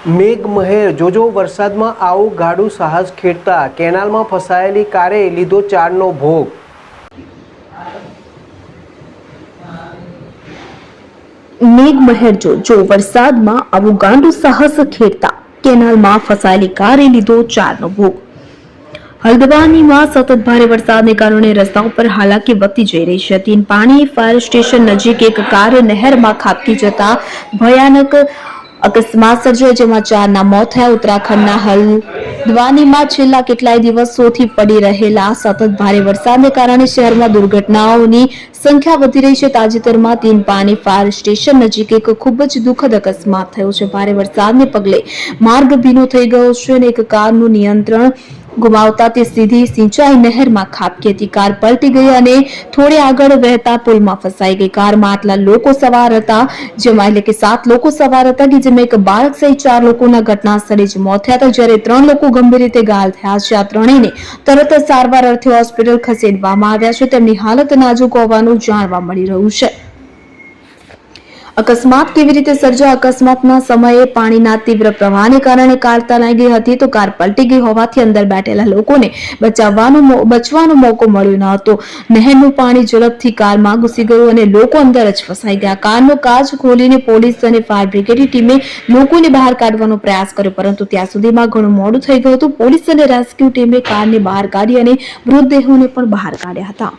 મેઘમહેર જોજો વરસાદમાં આવું ગાડું સાહસ ખેડતા કેનાલમાં ફસાયેલી કારે લીધો ચારનો ભોગ। મેઘમહેર જો વરસાદમાં આવું ગાંડું સાહસ ખેડતા કેનાલમાં ફસાયેલી કારે લીધો ચારનો ભોગ। હલ્દવાનીમાં સતત ભારે વરસાદને કારણે રસ્તા ઉપર હાલાકી વધતી જઈ રહી છે। તીનપાણી ફાયર સ્ટેશન નજીક એક કાર નહેરમાં ખાબકી જતા ભયાનક અકસ્માત સર્જાયો, જેમાં ચારના મોત થયા। ઉત્તરાખંડના હલ્દવાનીમાં છેલ્લા કેટલાય દિવસોથી પડી રહેલા સતત ભારે વરસાદને કારણે શહેરમાં દુર્ઘટનાઓની સંખ્યા વધી રહી છે। તાજેતરમાં તીનપાણી ફાયર સ્ટેશન નજીક એક ખૂબ જ દુઃખદ અકસ્માત થયો છે। ભારે વરસાદને પગલે માર્ગ ભીનો થઈ ગયો છે અને એક કારનું નિયંત્રણ ગુમાવતા તે સીધી સિંચાઈ નહેરમાં ખાબકી હતી। કાર પલટી ગઈ અને થોડી આગળ વહેતા પુલમાં ફસાઈ ગઈ। કારમાં આટલા લોકો સવાર હતા, જેમાં એટલે કે 7 લોકો સવાર હતા કે જેમાં એક બાળક સહિત 4 લોકોના ઘટના સ્થળે જ મોત થયા હતા, જ્યારે 3 લોકો ગંભીર રીતે ઘાયલ થયા છે। આ ત્રણેયને તરત સારવાર અર્થે હોસ્પિટલ ખસેડવામાં આવ્યા છે। તેમની હાલત નાજુક હોવાનું જાણવા મળી રહ્યું છે। અકસ્માત કેવી રીતે સર્જાયો? અકસ્માતના સમયે પાણીના તીવ્ર પ્રવાહને કારણે કાર તણાઈ ગઈ હતી, તો કાર પલટી ગઈ હોવાથી અંદર બેઠેલા લોકોને બચવાનો મોકો મળ્યો ન હતો। નહેરનું પાણી ઝડપથી કારમાં ઘૂસી ગયું અને લોકો અંદર જ ફસાઈ ગયા। કારનો કાચ ખોલીને પોલીસ અને ફાયર બ્રિગેડની ટીમે લોકોને બહાર કાઢવાનો પ્રયાસ કર્યો, પરંતુ ત્યાં સુધીમાં ઘણું મોડું થઈ ગયું હતું। પોલીસ અને રેસ્ક્યુ ટીમે કારને બહાર કાઢી અને મૃતદેહોને પણ બહાર કાઢ્યા હતા।